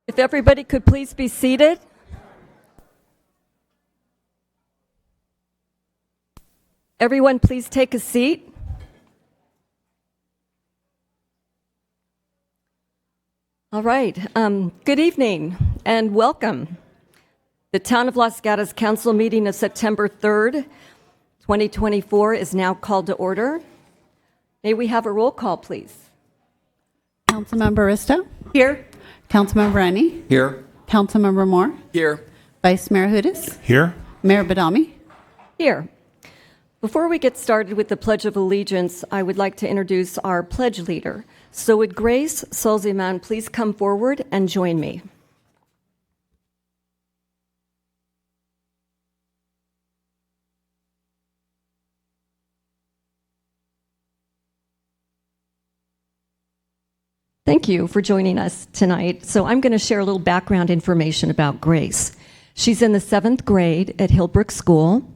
If everybody could please be seated. Everyone, please take a seat. All right. Good evening and welcome. The Town of Los Gatos Council meeting of September 3rd, 2024 is now called to order. May we have a roll call, please? Councilmember Risto? Here. Councilmember Rennie? Here. Councilmember Moore? Here. Vice Mayor Hudas? Here. Mayor Badami? Here. Before we get started with the Pledge of Allegiance, I would like to introduce our pledge leader. So would Grace Solziman please come forward and join me? Thank you for joining us tonight. So I'm going to share a little background information about Grace. She's in the 7th grade at Hillbrook School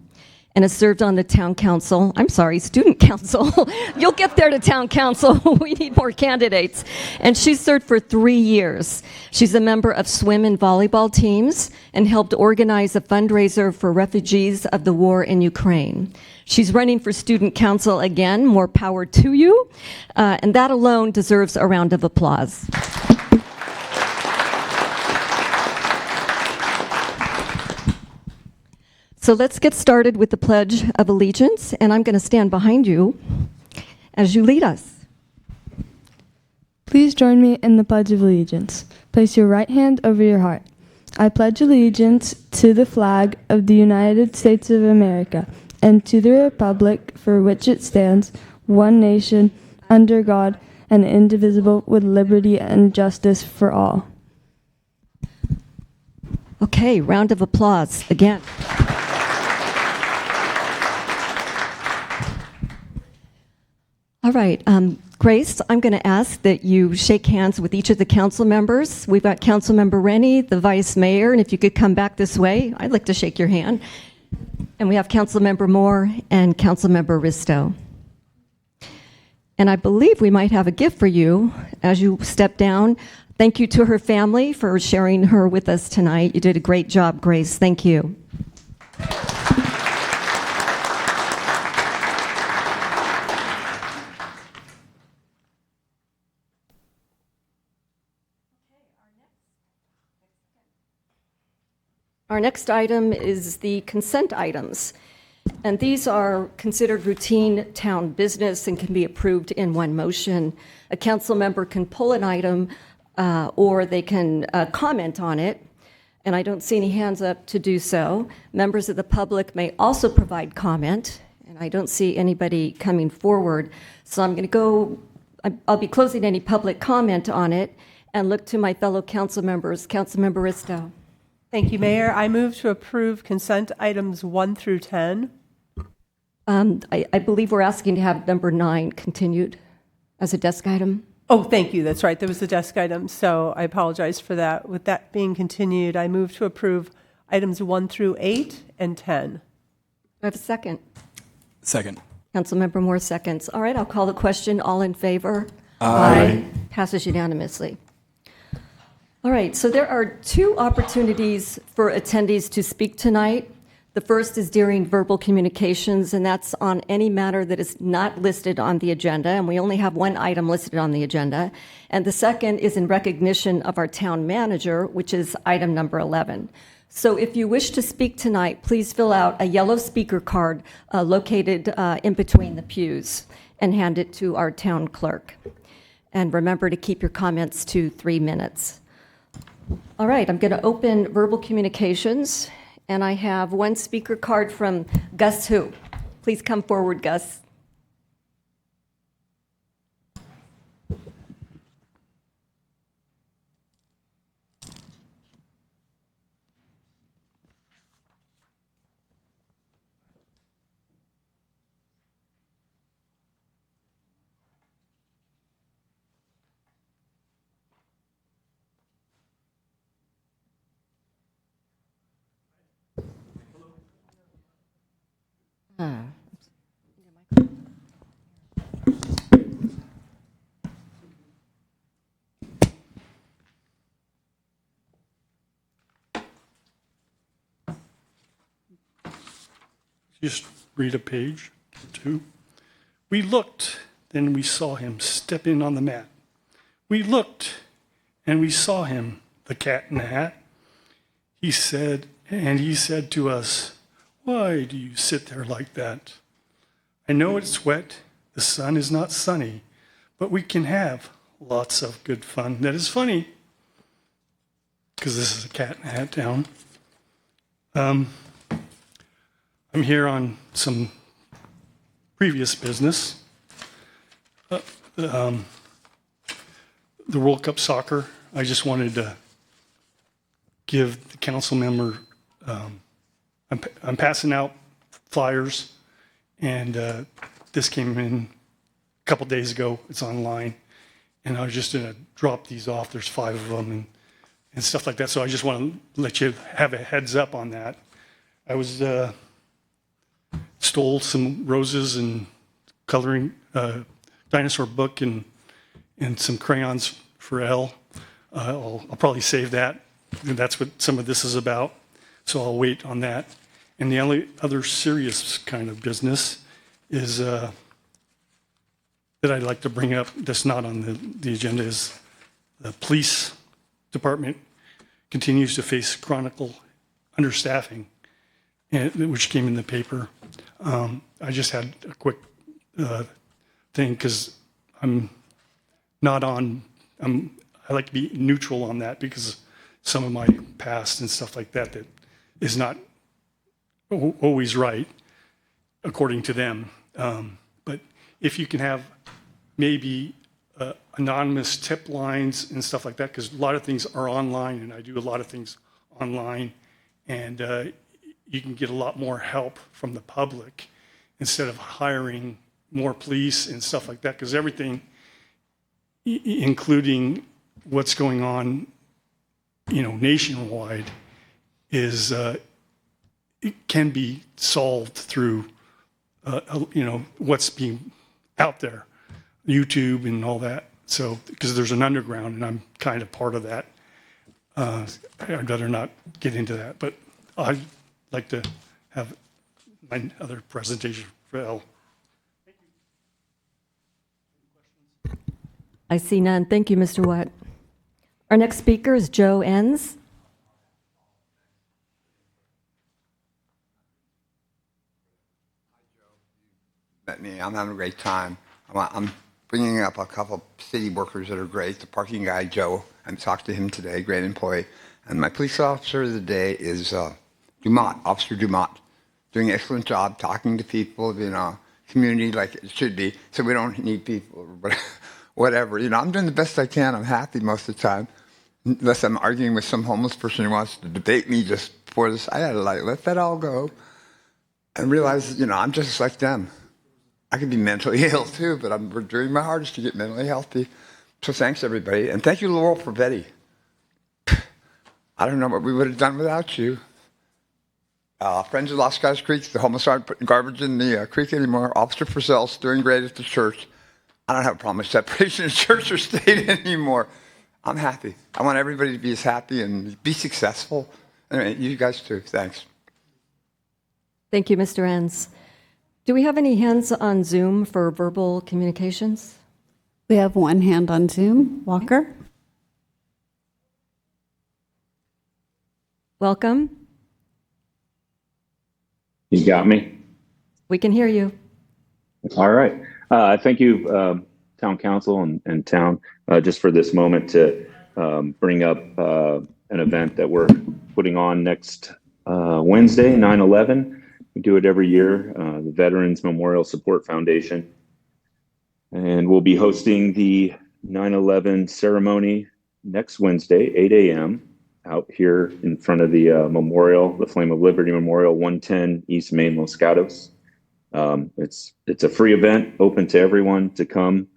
and has served on the student council. You'll get there to town council. We need more candidates. And she's served for 3 years. She's a member of swim and volleyball teams and helped organize a fundraiser for refugees of the war in Ukraine. She's running for student council again. More power to you. And that alone deserves a round of applause. So let's get started with the Pledge of Allegiance, and I'm going to stand behind you as you lead us. Please join me in the Pledge of Allegiance. Place your right hand over your heart. I pledge allegiance to the flag of the United States of America and to the republic for which it stands, one nation, under God, and indivisible, with liberty and justice for all. Okay, round of applause again. All right, Grace, I'm going to ask that you shake hands with each of the council members. We've got Councilmember Rennie, the Vice Mayor, and if you could come back this way, I'd like to shake your hand. And we have Councilmember Moore and Councilmember Risto. And I believe we might have a gift for you as you step down. Thank you to her family for sharing her with us tonight. You did a great job, Grace. Thank you. Our next item is the consent items, and these are considered routine town business and can be approved in one motion. A council member can pull an item or they can comment on it, and I don't see any hands up to do so. Members of the public may also provide comment, and I don't see anybody coming forward. So I'm going to I'll be closing any public comment on it and look to my fellow council members. Councilmember Risto. Thank you, Mayor. I move to approve consent items 1 through 10. I believe we're asking to have number 9 continued as a desk item. Oh, thank you. That's right. There was a desk item, so I apologize for that. With that being continued, I move to approve items 1 through 8 and 10. I have a second. Second. Councilmember Moore seconds. All right, I'll call the question. All in favor? Aye. Passes unanimously. All right, so there are 2 opportunities for attendees to speak tonight. The first is during verbal communications, and that's on any matter that is not listed on the agenda, and we only have 1 item listed on the agenda. And the second is in recognition of our town manager, which is item number 11. So if you wish to speak tonight, please fill out a yellow speaker card located in between the pews and hand it to our town clerk. And remember to keep your comments to 3 minutes. All right, I'm going to open verbal communications, and I have 1 speaker card from Gus Hu. Please come forward, Gus. Just read a page or two. We looked, then we saw him step in on the mat. We looked, and we saw him, the cat in the hat. He said to us, "Why do you sit there like that? I know it's wet, the sun is not sunny, but we can have lots of good fun." That is funny, because this is a cat in the hat town. I'm here on some previous business. The World Cup soccer, I just wanted to give the council member, I'm passing out flyers, and this came in a couple days ago. It's online, and I was just going to drop these off. There's 5 of them and stuff like that. So I just want to let you have a heads up on that. I was stole some roses and coloring dinosaur book and some crayons for Elle. I'll probably save that. And that's what some of this is about. So I'll wait on that. And the only other serious kind of business is that I'd like to bring up that's not on the agenda is the police department continues to face chronic understaffing, which came in the paper. I just had a quick thing because I'm not on, I like to be neutral on that because some of my past and stuff like that is not always right according to them. But if you can have maybe anonymous tip lines and stuff like that, because a lot of things are online and I do a lot of things online, and you can get a lot more help from the public instead of hiring more police and stuff like that, because everything, including what's going on, nationwide, is it can be solved through, what's being out there, YouTube and all that. So, because there's an underground, and I'm kind of part of that. I'd rather not get into that, but I'd like to have my other presentation for Elle. I see none. Thank you, Mr. Watt. Our next speaker is Joe Enns. Met me. I'm having a great time. I'm bringing up a couple city workers that are great. The parking guy, Joe, I talked to him today, great employee. And my police officer of the day is Dumont, Officer Dumont, doing an excellent job talking to people in a community like it should be, so we don't need people or whatever. I'm doing the best I can. I'm happy most of the time, unless I'm arguing with some homeless person who wants to debate me just before this. I had to let that all go and realize, I'm just like them. I could be mentally ill too, but I'm doing my hardest to get mentally healthy. So thanks, everybody. And thank you, Laurel, for Betty. I don't know what we would have done without you. Friends of Las Casas Creek, the homeless aren't putting garbage in the creek anymore. Officer Purcell's doing great at the church. I don't have a problem with separation of church or state anymore. I'm happy. I want everybody to be as happy and be successful. Anyway, you guys too. Thanks. Thank you, Mr. Enns. Do we have any hands on Zoom for verbal communications? We have one hand on Zoom. Walker? Welcome. You got me? We can hear you. All right. Thank you, Town Council and Town, just for this moment to bring up an event that we're putting on next Wednesday, 9/11. We do it every year, the Veterans Memorial Support Foundation. And we'll be hosting the 9/11 ceremony next Wednesday, 8 a.m. out here in front of the memorial, the Flame of Liberty Memorial, 110 East Main, Los Gatos. It's a free event, open to everyone to come,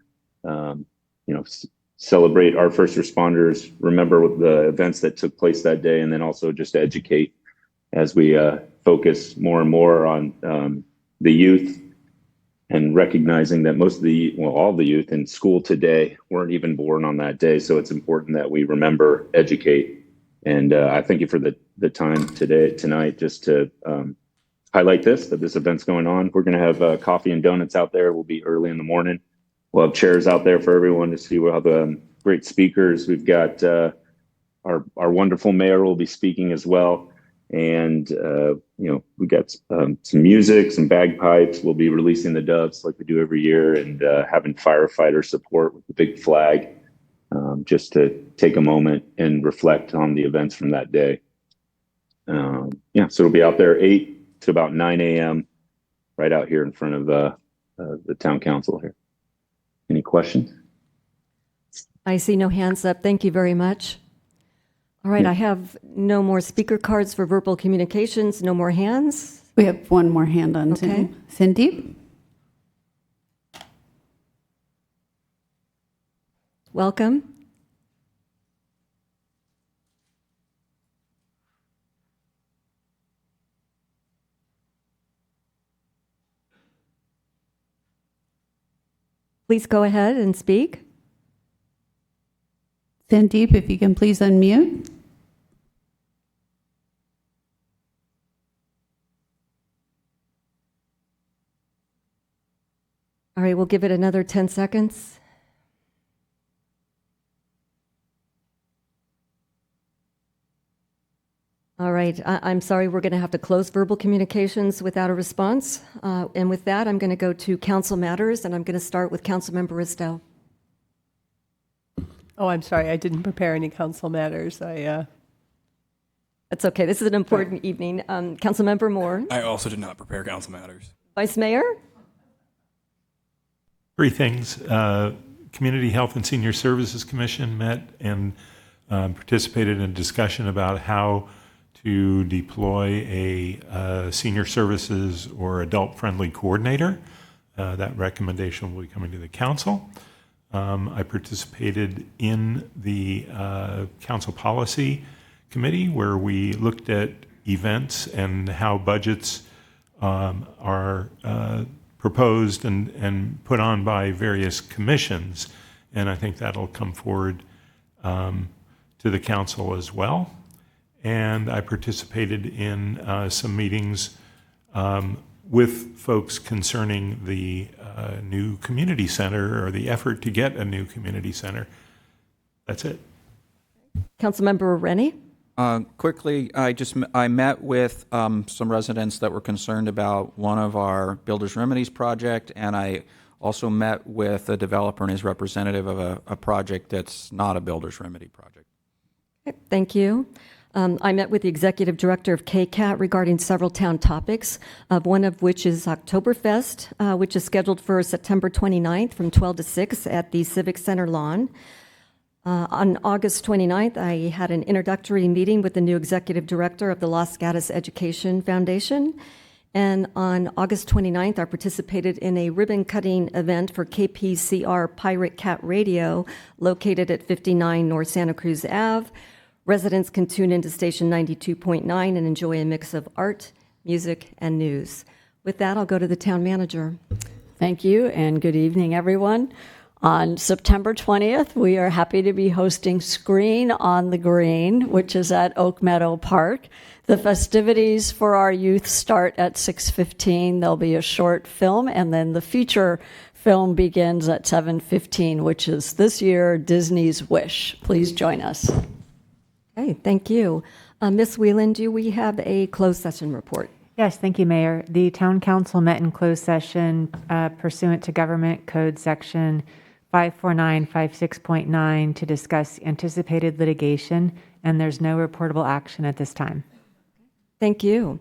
celebrate our first responders, remember the events that took place that day, and then also just educate as we focus more and more on the youth and recognizing that all the youth in school today weren't even born on that day. So it's important that we remember, educate. And I thank you for the time tonight, just to highlight that this event's going on. We're going to have coffee and donuts out there. We'll be early in the morning. We'll have chairs out there for everyone to see. We'll have great speakers. We've got our wonderful mayor will be speaking as well. And, we got some music, some bagpipes. We'll be releasing the doves like we do every year, and having firefighter support with the big flag, just to take a moment and reflect on the events from that day. So it'll be out there 8 to about 9 a.m. right out here in front of the town council here. Any questions? I see no hands up. Thank you very much. All right, I have no more speaker cards for verbal communications, no more hands. We have one more hand on Okay. Zoom. Cindy? Welcome. Please go ahead and speak. Sandeep, if you can please unmute. All right, we'll give it another 10 seconds. All right, I'm sorry, we're going to have to close verbal communications without a response. And with that, I'm going to go to council matters, and I'm going to start with Councilmember Risto. Oh, I'm sorry, I didn't prepare any council matters. That's okay, this is an important evening. Councilmember Moore. I also did not prepare council matters. Vice Mayor? Three things. Community Health and Senior Services Commission met and participated in a discussion about how to deploy a senior services or adult-friendly coordinator. That recommendation will be coming to the council. I participated in the council policy committee where we looked at events and how budgets are proposed and put on by various commissions. And I think that'll come forward to the council as well. And I participated in some meetings with folks concerning the new community center or the effort to get a new community center. That's it. Councilmember Rennie? Quickly, I met with some residents that were concerned about one of our Builders Remedies project, and I also met with a developer and his representative of a project that's not a Builders Remedy project. Okay, thank you. I met with the executive director of KCAT regarding several town topics, one of which is Oktoberfest, which is scheduled for September 29th from 12 to 6 at the Civic Center lawn. On August 29th, I had an introductory meeting with the new executive director of the Los Gatos Education Foundation. And on August 29th, I participated in a ribbon-cutting event for KPCR Pirate Cat Radio, located at 59 North Santa Cruz Ave. Residents can tune into station 92.9 and enjoy a mix of art, music, and news. With that, I'll go to the town manager. Thank you, and good evening, everyone. On September 20th, we are happy to be hosting Screen on the Green, which is at Oak Meadow Park. The festivities for our youth start at 6:15. There'll be a short film, and then the feature film begins at 7:15, which is this year Disney's Wish. Please join us. Okay, thank you. Ms. Whelan, do we have a closed session report? Yes, thank you, Mayor. The Town Council met in closed session pursuant to Government Code Section 54956.9 to discuss anticipated litigation, and there's no reportable action at this time. Thank you.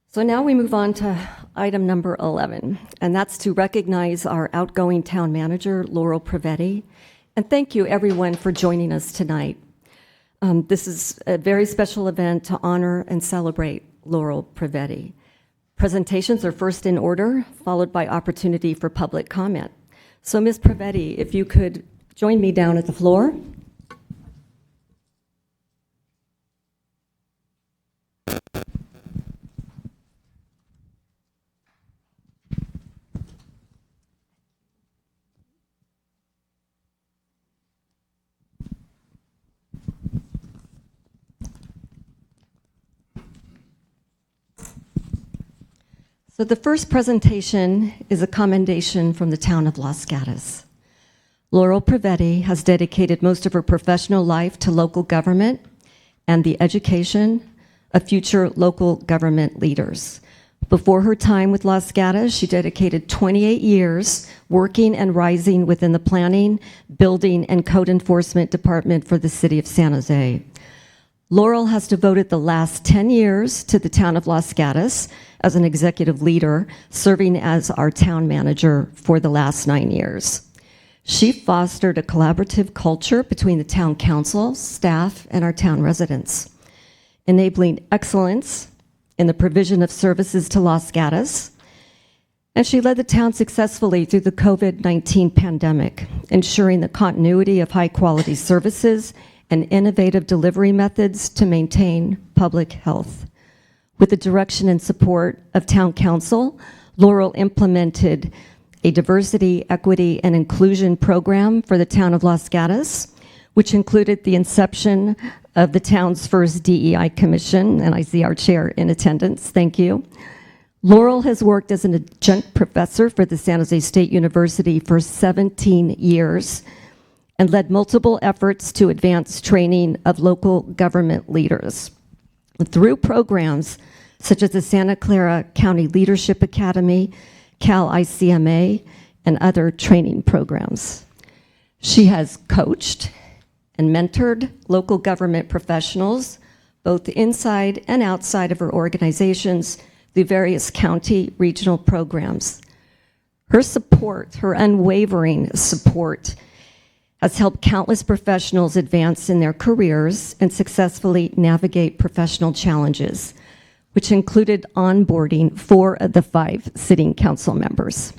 So now we move on to item number 11, and that's to recognize our outgoing town manager, Laurel Privetti. And thank you, everyone, for joining us tonight. This is a very special event to honor and celebrate Laurel Privetti. Presentations are first in order, followed by opportunity for public comment. So, Ms. Privetti, if you could join me down at the floor. So the first presentation is a commendation from the town of Los Gatos. Laurel Privetti has dedicated most of her professional life to local government and the education of future local government leaders. Before her time with Los Gatos, she dedicated 28 years working and rising within the planning, building, and code enforcement department for the city of San Jose. Laurel has devoted the last 10 years to the town of Los Gatos as an executive leader, serving as our town manager for the last 9 years. She fostered a collaborative culture between the town council, staff, and our town residents, enabling excellence in the provision of services to Los Gatos. And she led the town successfully through the COVID-19 pandemic, ensuring the continuity of high-quality services and innovative delivery methods to maintain public health. With the direction and support of town council, Laurel implemented a diversity, equity, and inclusion program for the town of Los Gatos, which included the inception of the town's first DEI commission, and I see our chair in attendance, thank you. Laurel has worked as an adjunct professor for the San Jose State University for 17 years, and led multiple efforts to advance training of local government leaders through programs such as the Santa Clara County Leadership Academy, Cal ICMA, and other training programs. She has coached and mentored local government professionals, both inside and outside of her organizations, through various county regional programs. Her support, her unwavering support, has helped countless professionals advance in their careers and successfully navigate professional challenges, which included onboarding 4 of the 5 sitting council members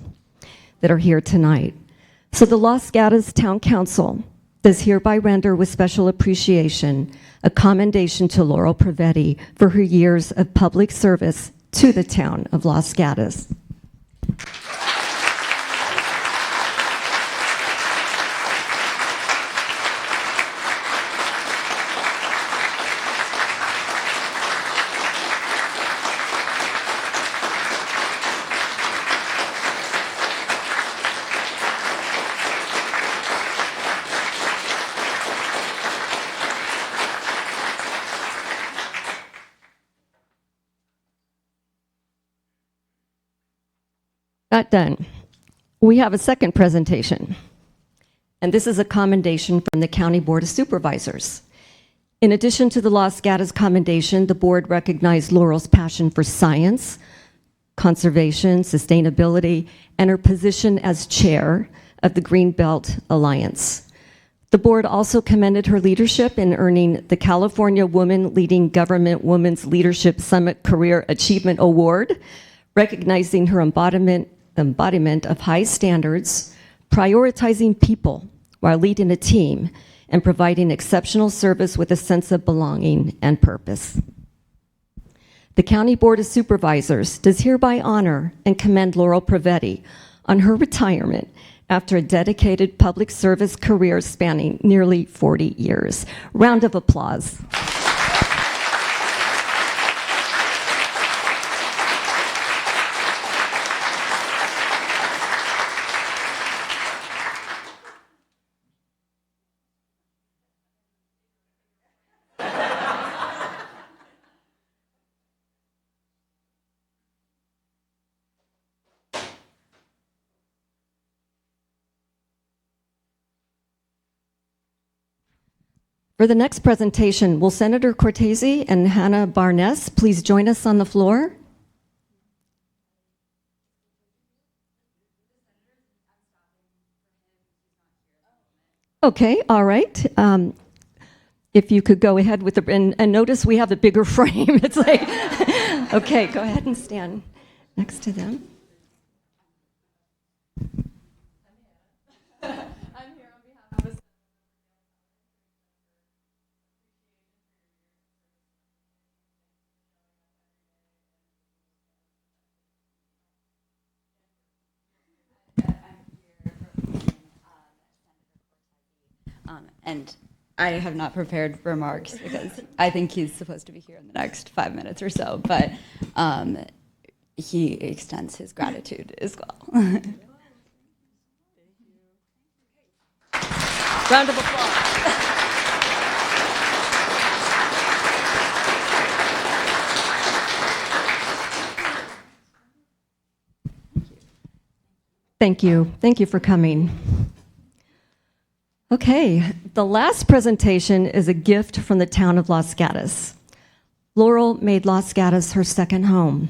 that are here tonight. So the Los Gatos Town Council does hereby render with special appreciation a commendation to Laurel Privetti for her years of public service to the town of Los Gatos. Not done. We have a second presentation, and this is a commendation from the County Board of Supervisors. In addition to the Los Gatos commendation, the board recognized Laurel's passion for science, conservation, sustainability, and her position as chair of the Greenbelt Alliance. The board also commended her leadership in earning the California Women Leading Government Women's Leadership Summit Career Achievement Award, recognizing her embodiment of high standards, prioritizing people while leading a team, and providing exceptional service with a sense of belonging and purpose. The County Board of Supervisors does hereby honor and commend Laurel Privetti on her retirement after a dedicated public service career spanning nearly 40 years. Round of applause. For the next presentation, will Senator Cortese and Hannah Barnes please join us on the floor? Okay, all right. If you could go ahead with the, and notice we have a bigger frame. It's like, okay, go ahead and stand next to them. And I have not prepared remarks because I think he's supposed to be here in the next 5 minutes or so. But he extends his gratitude as well. Round of applause. Thank you. Thank you for coming. Okay, the last presentation is a gift from the town of Los Gatos. Laurel made Los Gatos her second home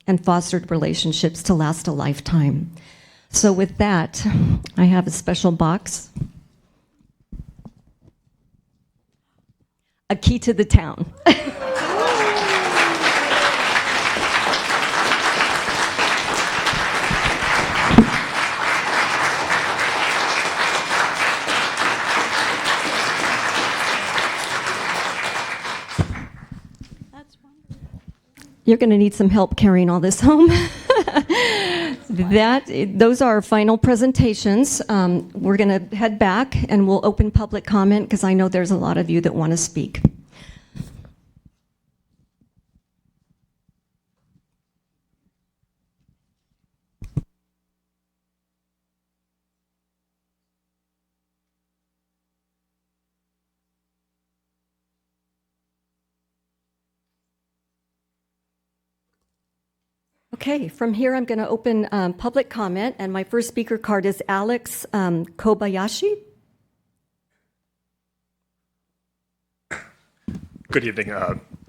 and fostered relationships to last a lifetime. So with that, I have a special box. A key to the town. You're going to need some help carrying all this home. Those are our final presentations. We're going to head back and we'll open public comment because I know there's a lot of you that want to speak. Okay, from here I'm going to open public comment, and my first speaker card is Alex Kobayashi. Good evening.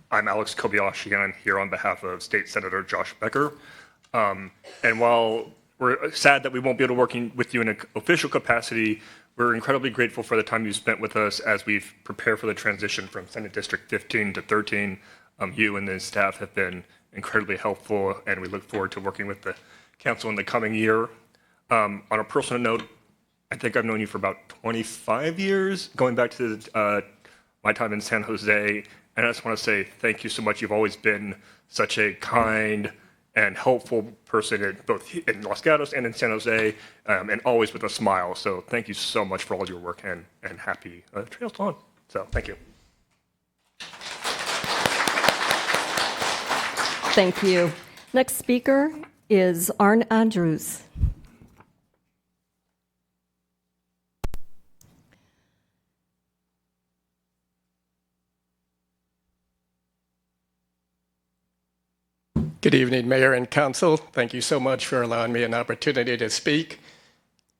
I'm Alex Kobayashi, and I'm here on behalf of State Senator Josh Becker. And while we're sad that we won't be able to work with you in an official capacity, we're incredibly grateful for the time you spent with us as we've prepared for the transition from Senate District 15 to 13. You and the staff have been incredibly helpful, and we look forward to working with the council in the coming year. On a personal note, I think I've known you for about 25 years, going back to my time in San Jose, and I just want to say thank you so much. You've always been such a kind and helpful person both in Los Gatos and in San Jose, and always with a smile. So thank you so much for all your work, and happy trails on. So thank you. Thank you. Next speaker is Arne Andrews. Good evening, Mayor and Council. Thank you so much for allowing me an opportunity to speak.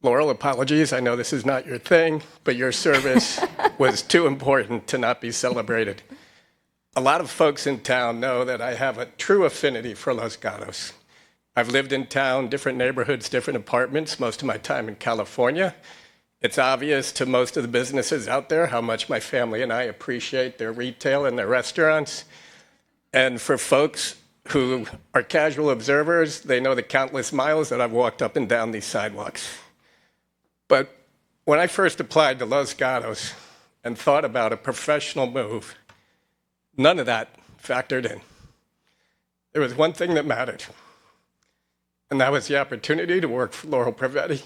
Laurel, apologies. I know this is not your thing, but your service was too important to not be celebrated. A lot of folks in town know that I have a true affinity for Los Gatos. I've lived in town, different neighborhoods, different apartments, most of my time in California. It's obvious to most of the businesses out there how much my family and I appreciate their retail and their restaurants. And for folks who are casual observers, they know the countless miles that I've walked up and down these sidewalks. But when I first applied to Los Gatos and thought about a professional move, none of that factored in. There was one thing that mattered, and that was the opportunity to work for Laurel Prevetti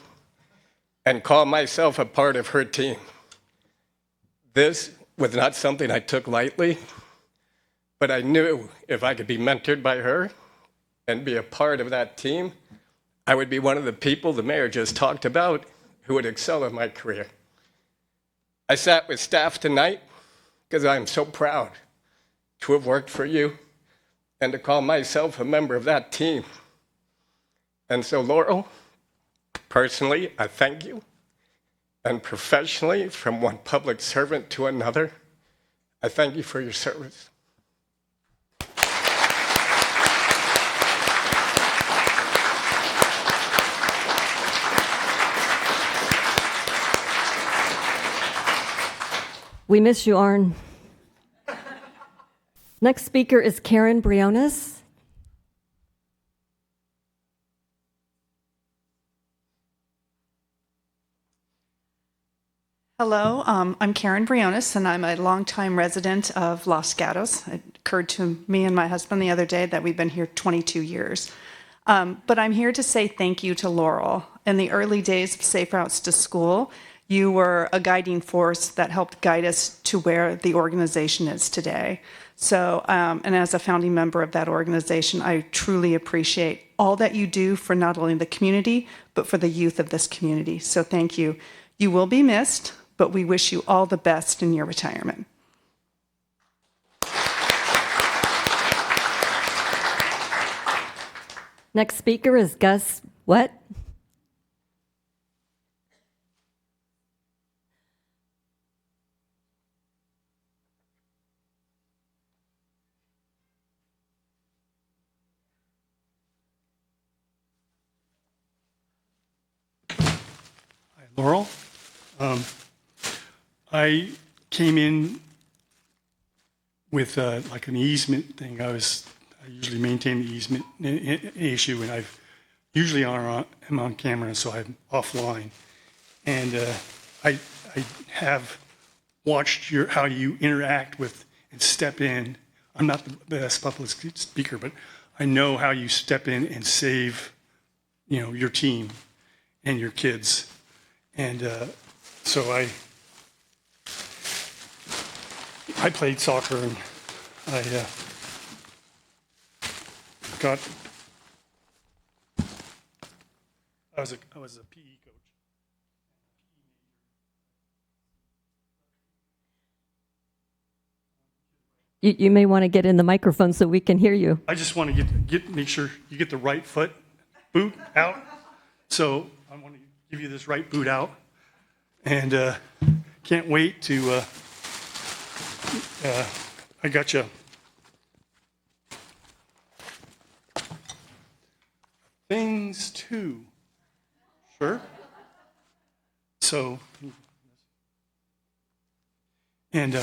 and call myself a part of her team. This was not something I took lightly, but I knew if I could be mentored by her and be a part of that team, I would be one of the people the mayor just talked about who would excel in my career. I sat with staff tonight because I am so proud to have worked for you and to call myself a member of that team. And so, Laurel, personally, I thank you. And professionally, from one public servant to another, I thank you for your service. We miss you, Arne. Next speaker is Karen Briones. Hello, I'm Karen Briones, and I'm a longtime resident of Los Gatos. It occurred to me and my husband the other day that we've been here 22 years. But I'm here to say thank you to Laurel. In the early days of Safe Routes to School, You were a guiding force that helped guide us to where the organization is today. So, and as a founding member of that organization, I truly appreciate all that you do for not only the community, but for the youth of this community. So thank you. You will be missed, but we wish you all the best in your retirement. Next speaker is Gus, what? Laurel. I came in with like an easement thing. I usually maintain the easement issue, and I've usually am on camera, so I'm offline. And I have watched how you interact with and step in. I'm not the best public speaker, but I know how you step in and save, your team and your kids. And so I played soccer, and I was a PE coach. You may want to get in the microphone so we can hear you. I just want to make sure you get the right boot out. So I want to give you this right boot out, and can't wait to. I got you. Things too. Sure. So, and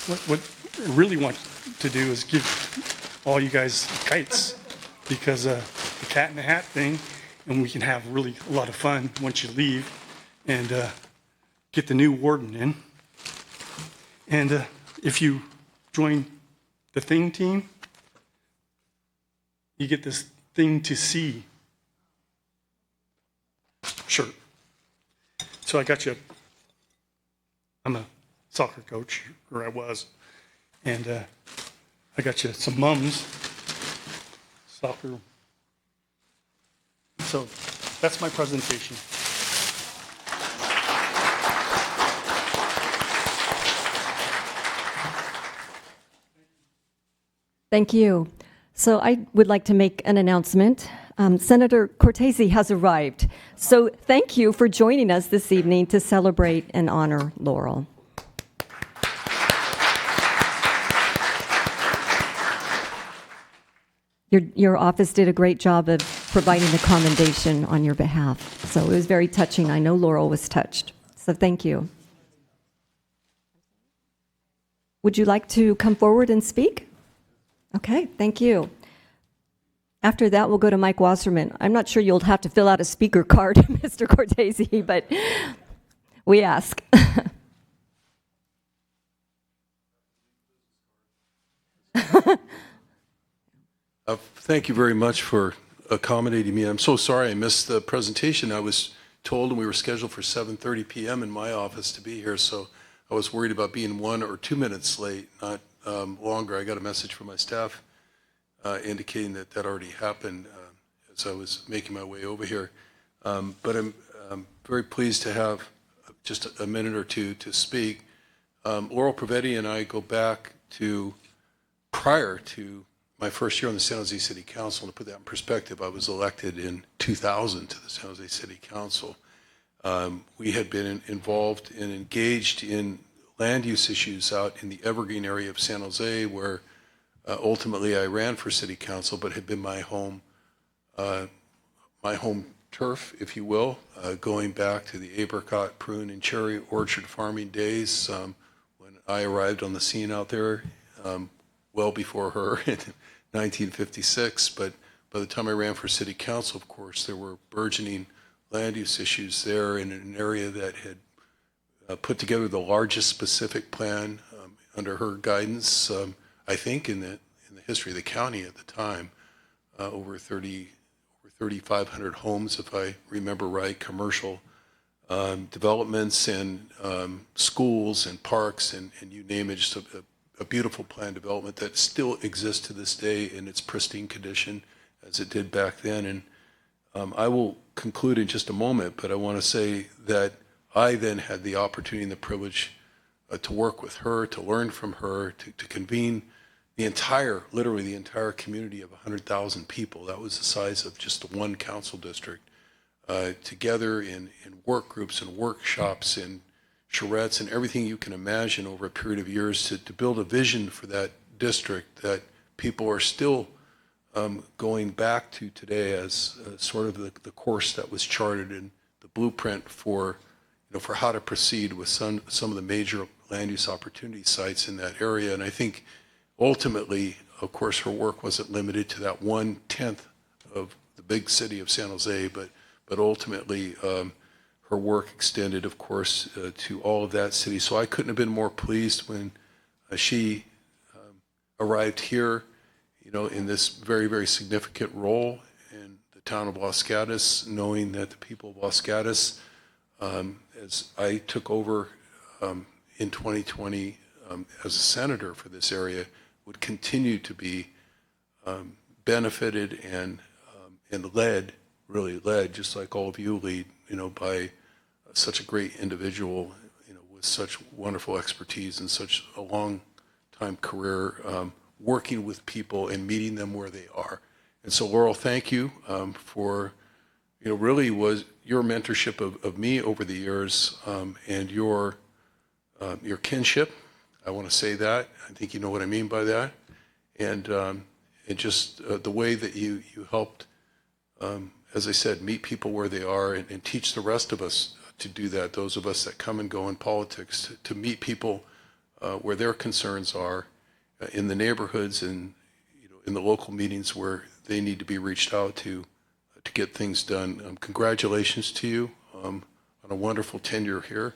what I really want to do is give all you guys kites, because the cat in the hat thing, and we can have really a lot of fun once you leave, and get the new warden in. And if you join the thing team, you get this thing to see shirt. So I got you. I'm a soccer coach, or I was, and I got you some mums soccer. So that's my presentation. Thank you. So I would like to make an announcement. Senator Cortese has arrived. So thank you for joining us this evening to celebrate and honor Laurel. Your office did a great job of providing the commendation on your behalf. So it was very touching. I know Laurel was touched. So thank you. Would you like to come forward and speak? Okay, thank you. After that, we'll go to Mike Wasserman. I'm not sure you'll have to fill out a speaker card, Mr. Cortese, but we ask. Thank you very much for accommodating me. I'm so sorry I missed the presentation. I was told, and we were scheduled for 7:30 p.m. in my office to be here, so I was worried about being 1 or 2 minutes late, not longer. I got a message from my staff indicating that already happened as I was making my way over here. But I'm very pleased to have just a minute or two to speak. Laurel Prevetti and I go back to prior to my first year on the San Jose City Council. To put that in perspective, I was elected in 2000 to the San Jose City Council. We had been involved and engaged in land use issues out in the Evergreen area of San Jose, where ultimately I ran for city council, but had been my home turf, if you will, going back to the apricot, prune, and cherry orchard farming days when I arrived on the scene out there, well before her in 1956. But by the time I ran for city council, of course, there were burgeoning land use issues there in an area that had put together the largest specific plan under her guidance, I think, in the history of the county at the time. Over 3,500 homes, if I remember right, commercial developments and schools and parks and you name it, just a beautiful planned development that still exists to this day in its pristine condition as it did back then. And I will conclude in just a moment, but I want to say that I then had the opportunity and the privilege to work with her, to learn from her, to convene literally the entire community of 100,000 people. That was the size of just the one council district, together in work groups and workshops and charrettes and everything you can imagine over a period of years to build a vision for that district that people are still going back to today as sort of the course that was charted in the blueprint for how to proceed with some of the major land use opportunity sites in that area. And I think ultimately, of course, her work wasn't limited to that 1/10 of the big city of San Jose, but ultimately her work extended, of course, to all of that city. So I couldn't have been more pleased when she arrived here, in this very, very significant role in the town of Los Gatos, knowing that the people of Los Gatos, as I took over in 2020 as a senator for this area, would continue to be benefited and really led, just like all of you lead, by such a great individual, with such wonderful expertise and such a long time career working with people and meeting them where they are. And so, Laurel, thank you for, really was your mentorship of me over the years, and your kinship. I want to say that. I think you know what I mean by that. And just the way that you helped, as I said, meet people where they are and teach the rest of us to do that, those of us that come and go in politics, to meet people where their concerns are in the neighborhoods and in the local meetings where they need to be reached out to get things done. Congratulations to you on a wonderful tenure here.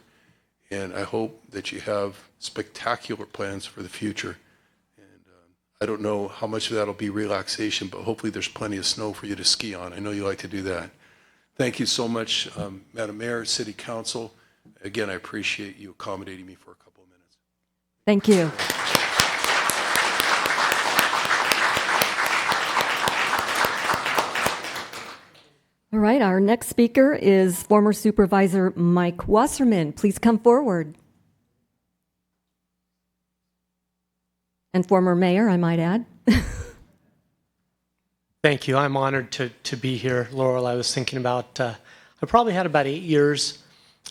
And I hope that you have spectacular plans for the future. And I don't know how much of that will be relaxation, but hopefully there's plenty of snow for you to ski on. I know you like to do that. Thank you so much, Madam Mayor, City Council. Again, I appreciate you accommodating me for a couple of minutes. Thank you. All right, our next speaker is former Supervisor Mike Wasserman. Please come forward. And former mayor, I might add. Thank you. I'm honored to be here, Laurel. I was thinking about, I probably had about 8 years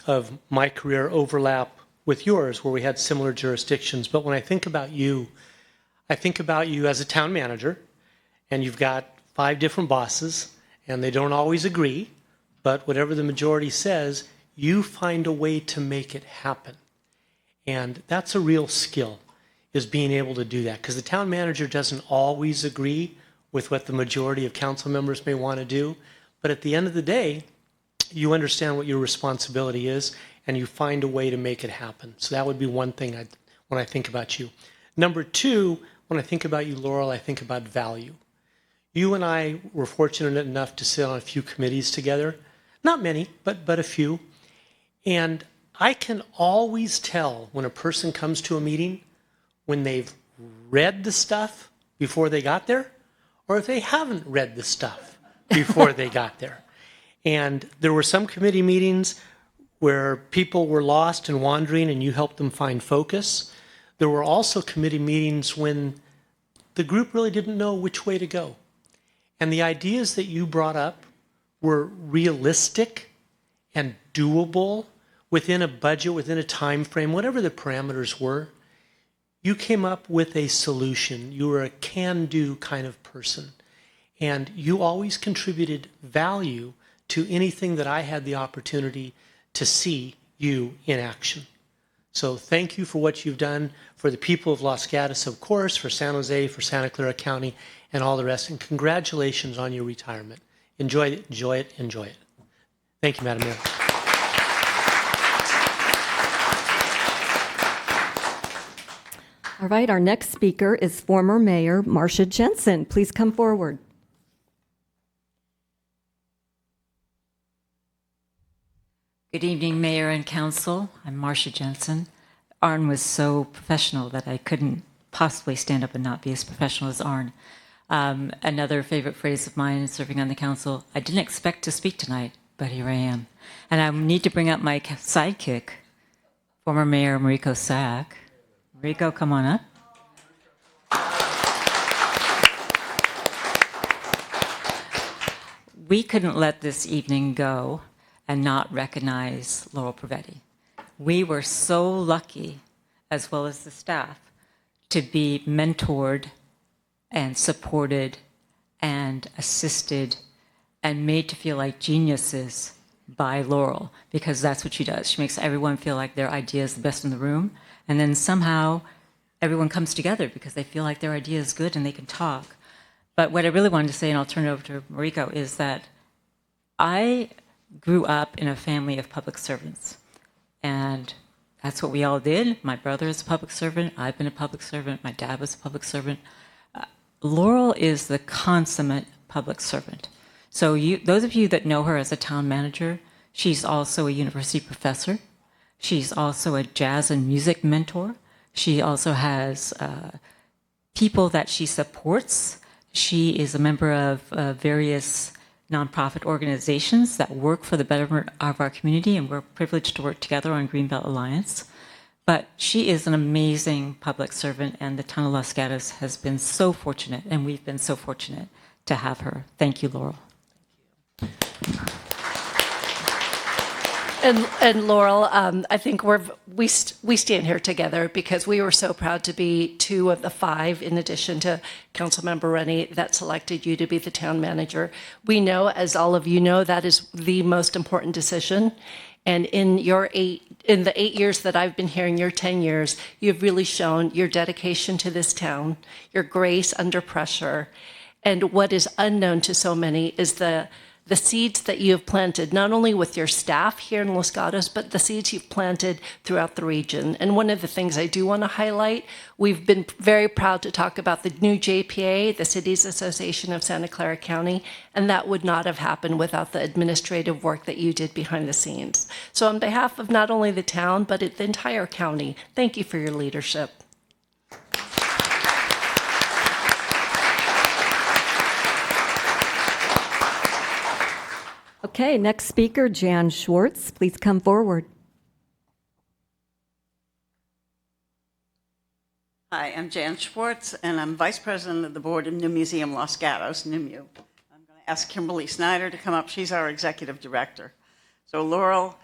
of my career overlap with yours where we had similar jurisdictions. But when I think about you as a town manager, and you've got 5 different bosses, and they don't always agree, but whatever the majority says, you find a way to make it happen. And that's a real skill, is being able to do that, because the town manager doesn't always agree with what the majority of council members may want to do, but at the end of the day, you understand what your responsibility is, and you find a way to make it happen. So that would be one thing when I think about you. Number 2, when I think about you, Laurel, I think about value. You and I were fortunate enough to sit on a few committees together. Not many, but a few. And I can always tell when a person comes to a meeting when they've read the stuff before they got there, or if they haven't read the stuff before they got there. And there were some committee meetings where people were lost and wandering and you helped them find focus. There were also committee meetings when the group really didn't know which way to go. And the ideas that you brought up were realistic and doable within a budget, within a time frame, whatever the parameters were. You came up with a solution. You were a can-do kind of person. And you always contributed value to anything that I had the opportunity to see you in action. So thank you for what you've done for the people of Los Gatos, of course, for San Jose, for Santa Clara County, and all the rest. And congratulations on your retirement. Enjoy it, enjoy it, enjoy it. Thank you, Madam Mayor. All right, our next speaker is former Mayor Marcia Jensen. Please come forward. Good evening, Mayor and Council. I'm Marcia Jensen. Arn was so professional that I couldn't possibly stand up and not be as professional as Arn. Another favorite phrase of mine serving on the council, I didn't expect to speak tonight, but here I am. And I need to bring up my sidekick, former Mayor Mariko Sack. Mariko, come on up. We couldn't let this evening go and not recognize Laurel Prevetti. We were so lucky, as well as the staff, to be mentored and supported and assisted and made to feel like geniuses by Laurel, because that's what she does. She makes everyone feel like their idea is the best in the room, and then somehow everyone comes together because they feel like their idea is good and they can talk. But what I really wanted to say, and I'll turn it over to Mariko, is that I grew up in a family of public servants. And that's what we all did. My brother is a public servant. I've been a public servant. My dad was a public servant. Laurel is the consummate public servant. So those of you that know her as a town manager, she's also a university professor. She's also a jazz and music mentor. She also has people that she supports. She is a member of various nonprofit organizations that work for the betterment of our community, and we're privileged to work together on Greenbelt Alliance. But she is an amazing public servant, and the town of Los Gatos has been so fortunate, and we've been so fortunate to have her. Thank you, Laurel. And Laurel, I think we stand here together because we were so proud to be 2 of the 5, in addition to Councilmember Rennie, that selected you to be the town manager. We know, as all of you know, that is the most important decision. And in the 8 years that I've been here, in your 10 years, you've really shown your dedication to this town, your grace under pressure. And what is unknown to so many is the seeds that you have planted, not only with your staff here in Los Gatos, but the seeds you've planted throughout the region. And one of the things I do want to highlight, we've been very proud to talk about the new JPA, the Cities Association of Santa Clara County, and that would not have happened without the administrative work that you did behind the scenes. So on behalf of not only the town, but the entire county, thank you for your leadership. Okay, next speaker, Jan Schwartz. Please come forward. Hi, I'm Jan Schwartz, and I'm Vice President of the Board of New Museum Los Gatos, NUMU. I'm going to ask Kimberly Snyder to come up. She's our Executive Director. So Laurel,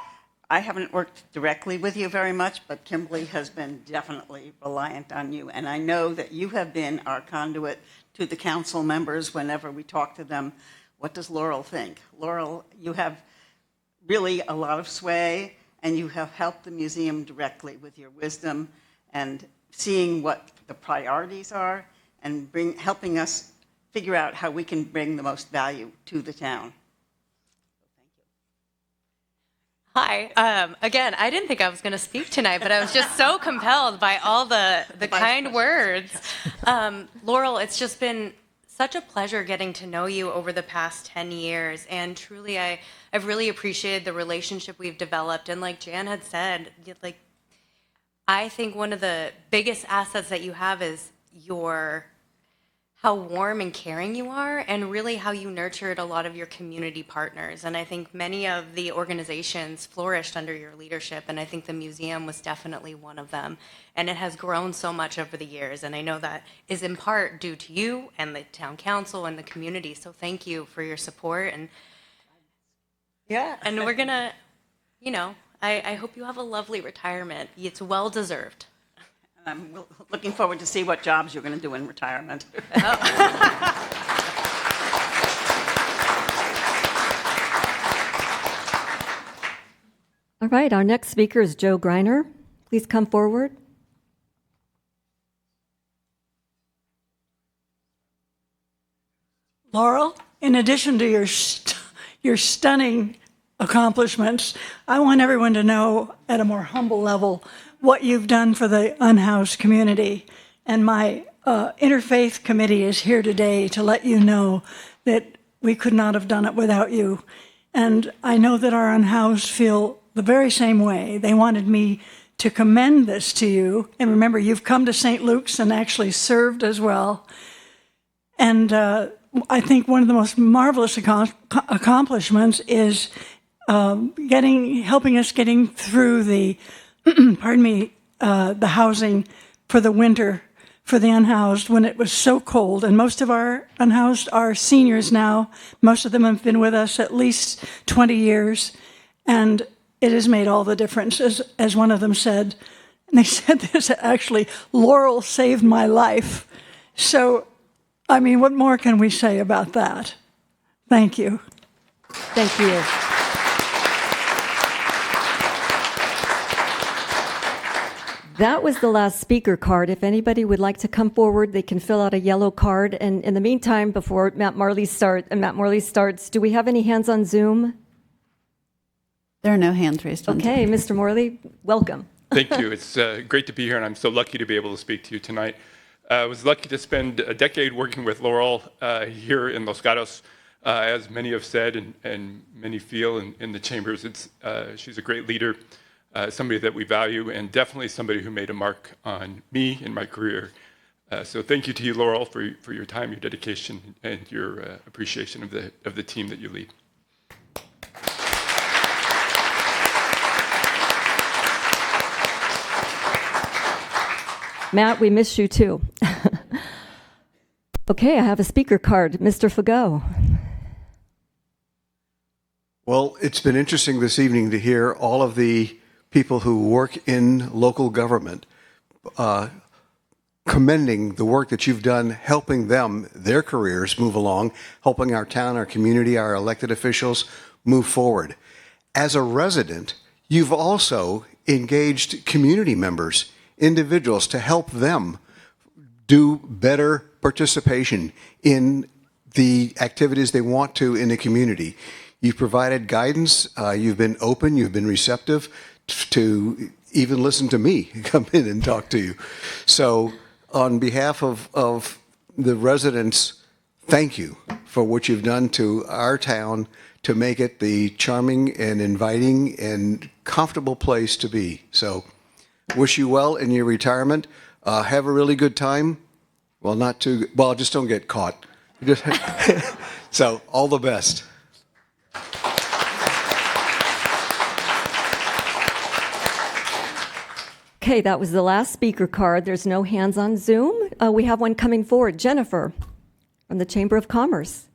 I haven't worked directly with you very much, but Kimberly has been definitely reliant on you, and I know that you have been our conduit to the council members whenever we talk to them. What does Laurel think? Laurel, you have really a lot of sway, and you have helped the museum directly with your wisdom and seeing what the priorities are and helping us figure out how we can bring the most value to the town. Hi. Again, I didn't think I was going to speak tonight, but I was just so compelled by all the kind words. Laurel, it's just been such a pleasure getting to know you over the past 10 years. And truly, I've really appreciated the relationship we've developed. And like Jan had said, I think one of the biggest assets that you have is how warm and caring you are, and really how you nurtured a lot of your community partners. And I think many of the organizations flourished under your leadership, and I think the museum was definitely one of them. And it has grown so much over the years, and I know that is in part due to you and the town council and the community. So thank you for your support. And yeah, and we're gonna, I hope you have a lovely retirement. It's well deserved. I'm looking forward to see what jobs you're going to do in retirement. All right, our next speaker is Joe Greiner. Please come forward. Laurel, in addition to your stunning accomplishments, I want everyone to know at a more humble level what you've done for the unhoused community. And my interfaith committee is here today to let you know that we could not have done it without you. And I know that our unhoused feel the very same way. They wanted me to commend this to you. And remember, you've come to St. Luke's and actually served as well. And I think one of the most marvelous accomplishments is helping us getting through the, the housing for the winter for the unhoused when it was so cold. And most of our unhoused are seniors now. Most of them have been with us at least 20 years. And it has made all the difference, as one of them said. And they said this, actually, Laurel saved my life. So, I mean, what more can we say about that? Thank you. Thank you. That was the last speaker card. If anybody would like to come forward, they can fill out a yellow card. And in the meantime, before Matt Morley starts, do we have any hands on Zoom? There are no hands raised on Okay, Zoom. Mr. Morley, welcome. Thank you. It's great to be here, and I'm so lucky to be able to speak to you tonight. I was lucky to spend a decade working with Laurel here in Los Gatos, as many have said and many feel in the chambers. She's a great leader. Somebody that we value, and definitely somebody who made a mark on me in my career. So thank you to you, Laurel, for your time, your dedication, and your appreciation of the team that you lead. Matt, we miss you too. Okay, I have a speaker card. Mr. Fagot. Well, it's been interesting this evening to hear all of the people who work in local government commending the work that you've done, helping them, their careers move along, helping our town, our community, our elected officials move forward. As a resident, you've also engaged community members, individuals, to help them do better participation in the activities they want to in the community. You've provided guidance, you've been open, you've been receptive to even listen to me come in and talk to you. So on behalf of the residents, thank you for what you've done to our town to make it the charming and inviting and comfortable place to be. So wish you well in your retirement. Have a really good time. Well, just don't get caught. So all the best. Okay, that was the last speaker card. There's no hands on Zoom. We have one coming forward. Jennifer from the Chamber of Commerce.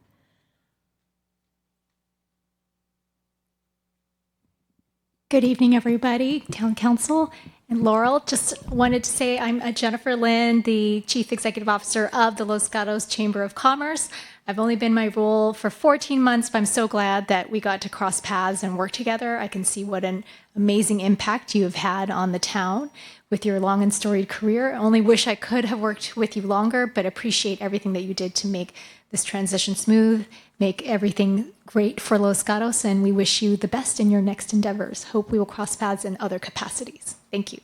Good evening, everybody, Town Council, and Laurel. Just wanted to say I'm Jennifer Lynn, the Chief Executive Officer of the Los Gatos Chamber of Commerce. I've only been in my role for 14 months, but I'm so glad that we got to cross paths and work together. I can see what an amazing impact you have had on the town with your long and storied career. I only wish I could have worked with you longer, but appreciate everything that you did to make this transition smooth, make everything great for Los Gatos, and we wish you the best in your next endeavors. Hope we will cross paths in other capacities. Thank you.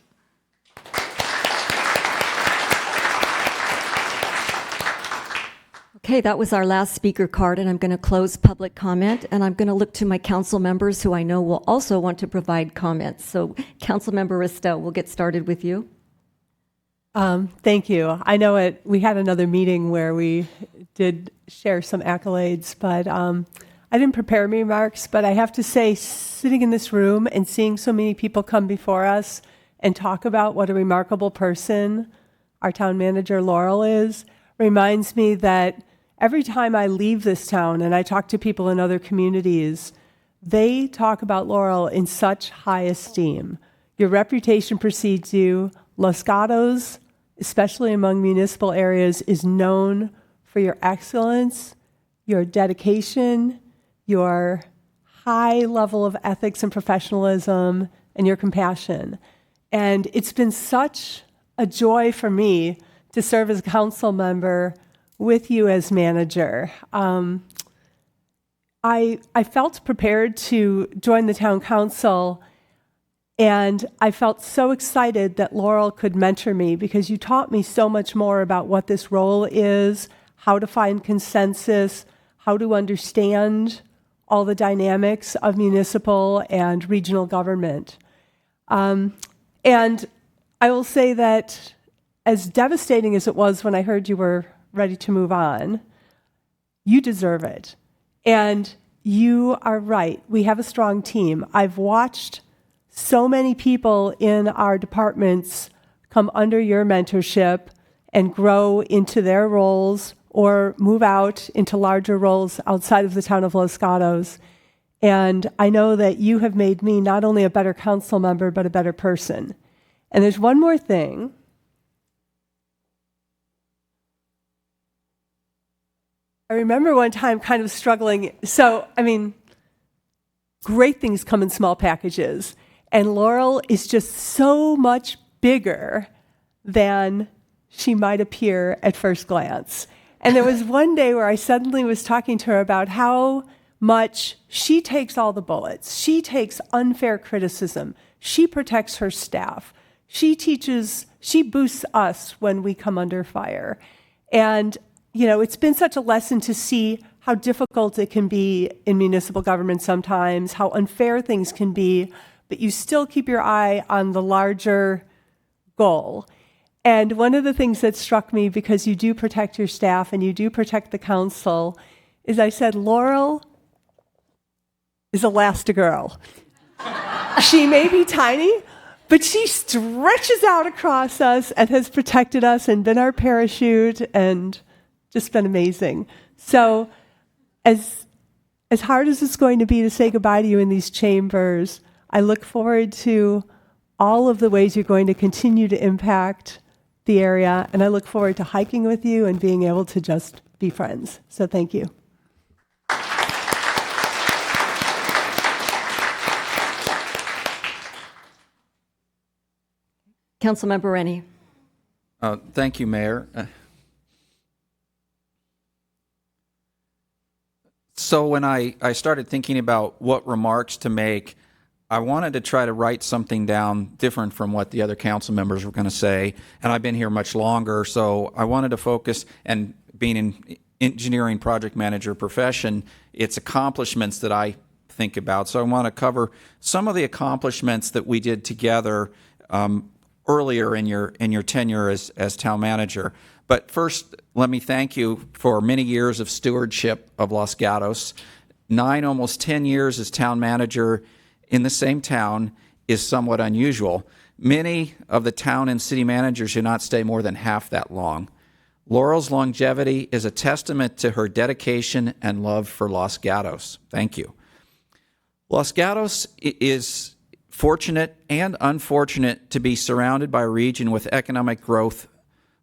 Okay, that was our last speaker card, and I'm going to close public comment, and I'm going to look to my council members who I know will also want to provide comments. So, Councilmember Ristel, we'll get started with you. Thank you. I know we had another meeting where we did share some accolades, but I didn't prepare remarks, but I have to say, sitting in this room and seeing so many people come before us and talk about what a remarkable person our town manager, Laurel, is, reminds me that every time I leave this town and I talk to people in other communities, they talk about Laurel in such high esteem. Your reputation precedes you. Los Gatos, especially among municipal areas, is known for your excellence, your dedication, your high level of ethics and professionalism, and your compassion. And it's been such a joy for me to serve as a council member with you as manager. I felt prepared to join the town council, and I felt so excited that Laurel could mentor me because you taught me so much more about what this role is, how to find consensus, how to understand all the dynamics of municipal and regional government. And I will say that as devastating as it was when I heard you were ready to move on, you deserve it. And you are right. We have a strong team. I've watched so many people in our departments come under your mentorship and grow into their roles or move out into larger roles outside of the town of Los Gatos. And I know that you have made me not only a better council member, but a better person. And there's one more thing. I remember one time kind of struggling. So, I mean, great things come in small packages. And Laurel is just so much bigger than she might appear at first glance. And there was one day where I suddenly was talking to her about how much she takes all the bullets. She takes unfair criticism. She protects her staff. She boosts us when we come under fire. And you know, it's been such a lesson to see how difficult it can be in municipal government sometimes, how unfair things can be, but you still keep your eye on the larger goal. And one of the things that struck me, because you do protect your staff and you do protect the council, is I said, Laurel is Elastigirl. She may be tiny, but she stretches out across us and has protected us and been our parachute and just been amazing. So as hard as it's going to be to say goodbye to you in these chambers, I look forward to all of the ways you're going to continue to impact the area, and I look forward to hiking with you and being able to just be friends. So thank you. Councilmember Rennie. Thank you, Mayor. So when I started thinking about what remarks to make, I wanted to try to write something down different from what the other council members were going to say. And I've been here much longer, so I wanted to focus, and being an engineering project manager profession, it's accomplishments that I think about. So I want to cover some of the accomplishments that we did together earlier in your tenure as town manager. But first, let me thank you for many years of stewardship of Los Gatos. 9, almost 10 years as town manager in the same town is somewhat unusual. Many of the town and city managers do not stay more than half that long. Laurel's longevity is a testament to her dedication and love for Los Gatos. Thank you. Los Gatos is fortunate and unfortunate to be surrounded by a region with economic growth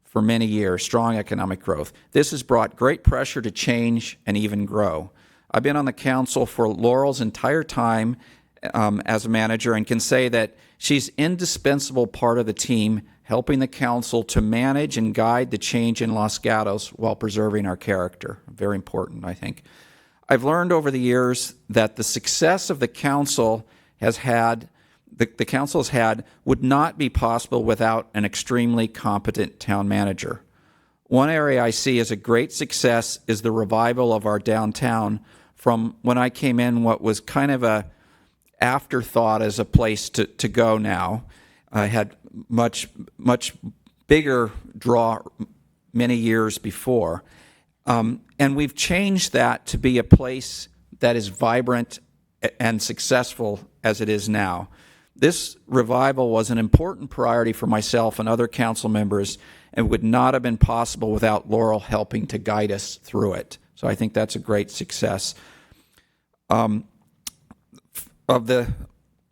for many years, strong economic growth. This has brought great pressure to change and even grow. I've been on the council for Laurel's entire time as a manager and can say that she's an indispensable part of the team, helping the council to manage and guide the change in Los Gatos while preserving our character. Very important, I think. I've learned over the years that the success of the council has had would not be possible without an extremely competent town manager. One area I see as a great success is the revival of our downtown from when I came in, what was kind of a afterthought as a place to go now. I had much bigger draw many years before. And we've changed that to be a place that is vibrant and successful as it is now. This revival was an important priority for myself and other council members and would not have been possible without Laurel helping to guide us through it. So I think that's a great success. Of the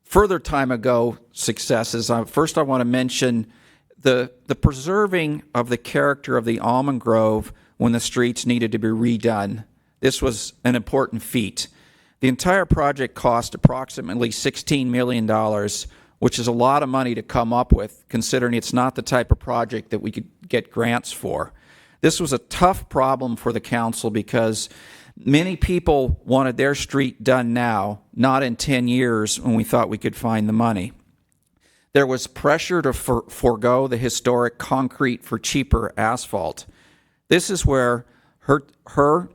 further time ago successes, first I want to mention the preserving of the character of the almond grove when the streets needed to be redone. This was an important feat. The entire project cost approximately $16 million, which is a lot of money to come up with, considering it's not the type of project that we could get grants for. This was a tough problem for the council because many people wanted their street done now, not in 10 years when we thought we could find the money. There was pressure to forego the historic concrete for cheaper asphalt. This is where her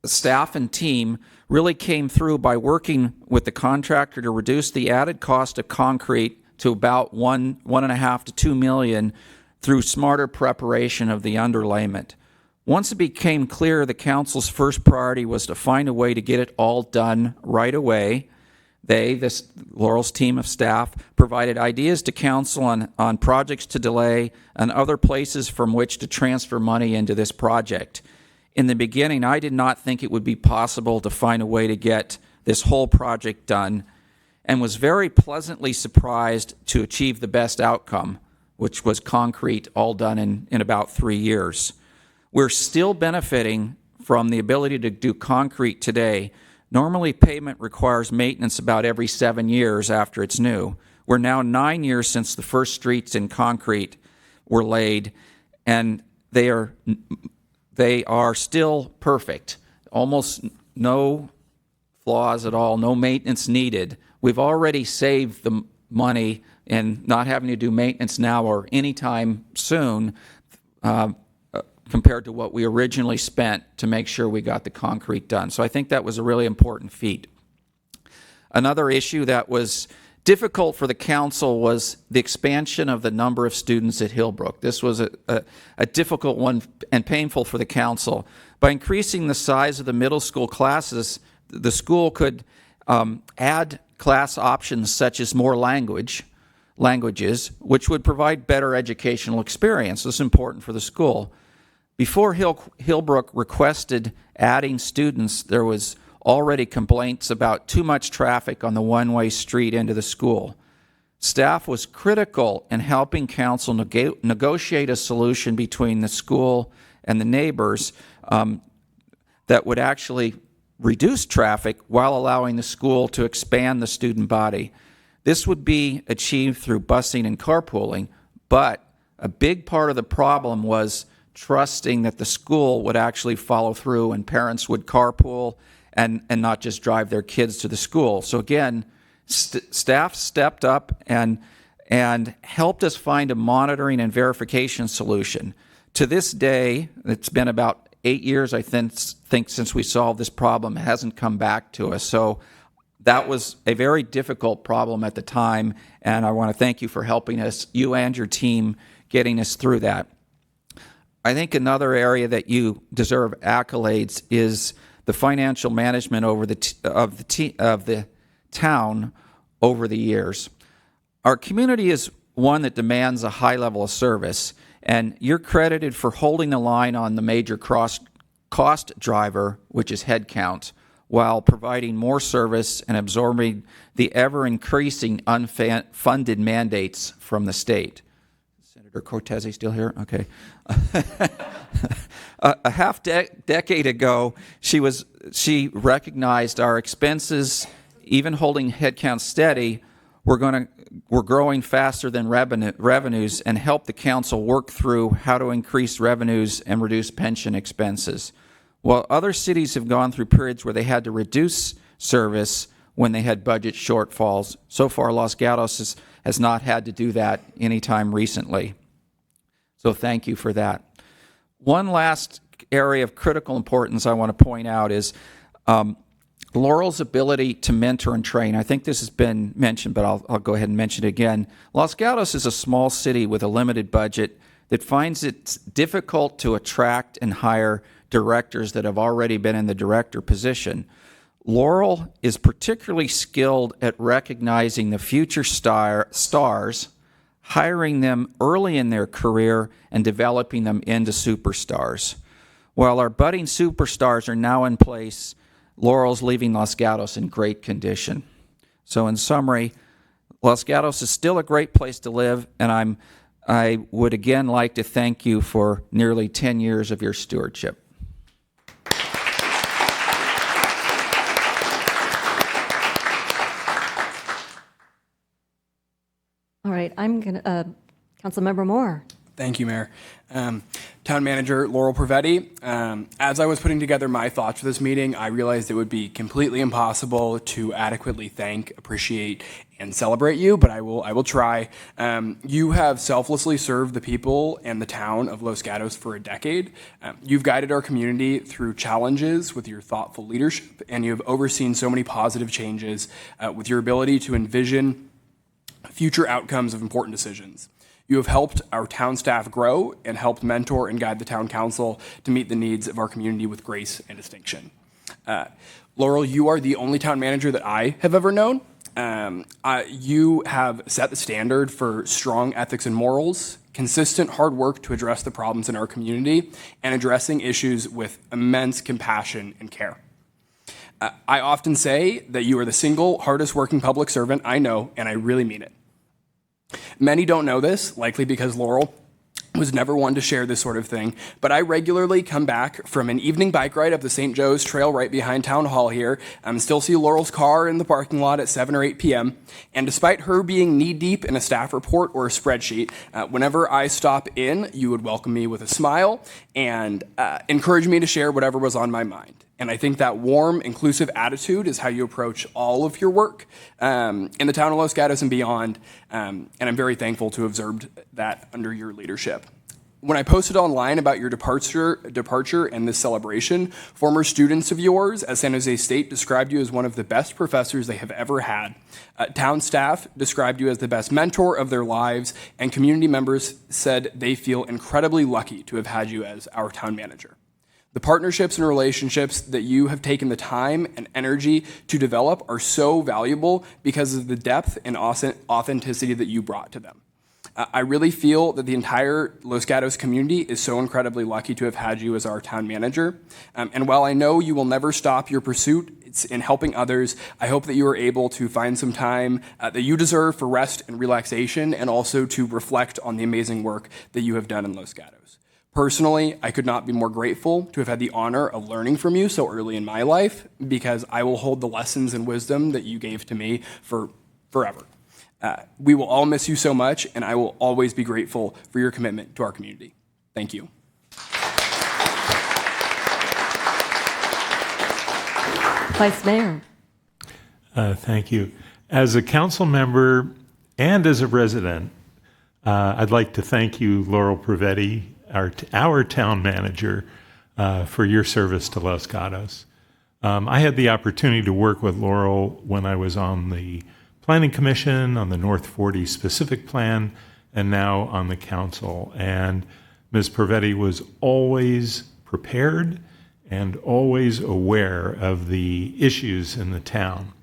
staff and team really came through by working with the contractor to reduce the added cost of concrete to about $1.5 to $2 million through smarter preparation of the underlayment. Once it became clear the council's first priority was to find a way to get it all done right away, Laurel's team of staff, provided ideas to council on projects to delay and other places from which to transfer money into this project. In the beginning, I did not think it would be possible to find a way to get this whole project done, and was very pleasantly surprised to achieve the best outcome, which was concrete all done in about 3 years. We're still benefiting from the ability to do concrete today. Normally, pavement requires maintenance about every 7 years after it's new. We're now 9 years since the first streets in concrete were laid, and they are still perfect. Almost no flaws at all, no maintenance needed. We've already saved the money in not having to do maintenance now or anytime soon compared to what we originally spent to make sure we got the concrete done. So I think that was a really important feat. Another issue that was difficult for the council was the expansion of the number of students at Hillbrook. This was a difficult one and painful for the council. By increasing the size of the middle school classes, the school could add class options such as more languages, which would provide better educational experience. This is important for the school. Before Hillbrook requested adding students, there was already complaints about too much traffic on the one-way street into the school. Staff was critical in helping council negotiate a solution between the school and the neighbors that would actually reduce traffic while allowing the school to expand the student body. This would be achieved through busing and carpooling, but a big part of the problem was trusting that the school would actually follow through and parents would carpool and not just drive their kids to the school. So again, staff stepped up and helped us find a monitoring and verification solution. To this day, it's been about 8 years, I think, since we solved this problem. It hasn't come back to us. So that was a very difficult problem at the time, and I want to thank you for helping us, you and your team, getting us through that. I think another area that you deserve accolades is the financial management of the town over the years. Our community is one that demands a high level of service, and you're credited for holding the line on the major cost driver, which is headcount, while providing more service and absorbing the ever-increasing unfunded mandates from the state. Senator Cortese still here? Okay. A half-decade ago, she recognized our expenses, even holding headcount steady, we're growing faster than revenues, and help the council work through how to increase revenues and reduce pension expenses. While other cities have gone through periods where they had to reduce service when they had budget shortfalls, so far Los Gatos has not had to do that anytime recently. So thank you for that. One last area of critical importance I want to point out is Laurel's ability to mentor and train. I think this has been mentioned, but I'll go ahead and mention it again. Los Gatos is a small city with a limited budget that finds it difficult to attract and hire directors that have already been in the director position. Laurel is particularly skilled at recognizing the future stars, hiring them early in their career, and developing them into superstars. While our budding superstars are now in place, Laurel's leaving Los Gatos in great condition. So in summary, Los Gatos is still a great place to live, and I would again like to thank you for nearly 10 years of your stewardship. All right, I'm going to, Councilmember Moore. Thank you, Mayor. Town Manager Laurel Prevetti, as I was putting together my thoughts for this meeting, I realized it would be completely impossible to adequately thank, appreciate, and celebrate you, but I will try. You have selflessly served the people and the town of Los Gatos for a decade. You've guided our community through challenges with your thoughtful leadership, and you have overseen so many positive changes with your ability to envision future outcomes of important decisions. You have helped our town staff grow and helped mentor and guide the town council to meet the needs of our community with grace and distinction. Laurel, you are the only town manager that I have ever known. You have set the standard for strong ethics and morals, consistent hard work to address the problems in our community, and addressing issues with immense compassion and care. I often say that you are the single hardest working public servant I know, and I really mean it. Many don't know this, likely because Laurel was never one to share this sort of thing, but I regularly come back from an evening bike ride up the St. Joe's Trail right behind Town Hall here, still see Laurel's car in the parking lot at 7 or 8 p.m., and despite her being knee-deep in a staff report or a spreadsheet, whenever I stop in, you would welcome me with a smile and encourage me to share whatever was on my mind. And I think that warm, inclusive attitude is how you approach all of your work in the town of Los Gatos and beyond. And I'm very thankful to have observed that under your leadership. When I posted online about your departure and this celebration, former students of yours at San Jose State described you as one of the best professors they have ever had. Town staff described you as the best mentor of their lives, and community members said they feel incredibly lucky to have had you as our town manager. The partnerships and relationships that you have taken the time and energy to develop are so valuable because of the depth and authenticity that you brought to them. I really feel that the entire Los Gatos community is so incredibly lucky to have had you as our town manager. And while I know you will never stop your pursuit in helping others, I hope that you are able to find some time that you deserve for rest and relaxation, and also to reflect on the amazing work that you have done in Los Gatos. Personally, I could not be more grateful to have had the honor of learning from you so early in my life, because I will hold the lessons and wisdom that you gave to me for forever. We will all miss you so much, and I will always be grateful for your commitment to our community. Thank you. Vice Mayor. Thank you. As a council member and as a resident, I'd like to thank you, Laurel Prevetti, our town manager, for your service to Los Gatos. I had the opportunity to work with Laurel when I was on the Planning Commission, on the North 40 specific plan, and now on the council. And Ms. Prevetti was always prepared and always aware of the issues in the town.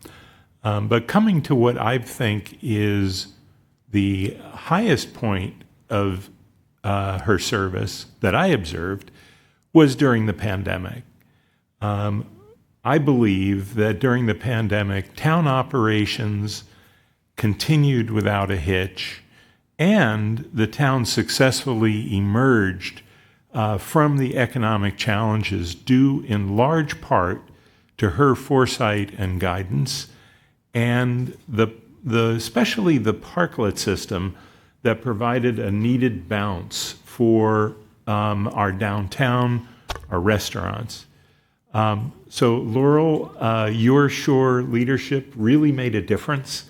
But coming to what I think is the highest point of her service that I observed was during the pandemic. I believe that during the pandemic, town operations continued without a hitch, and the town successfully emerged from the economic challenges due in large part to her foresight and guidance, and especially the parklet system that provided a needed bounce for our downtown, our restaurants. So Laurel, your Shore leadership really made a difference,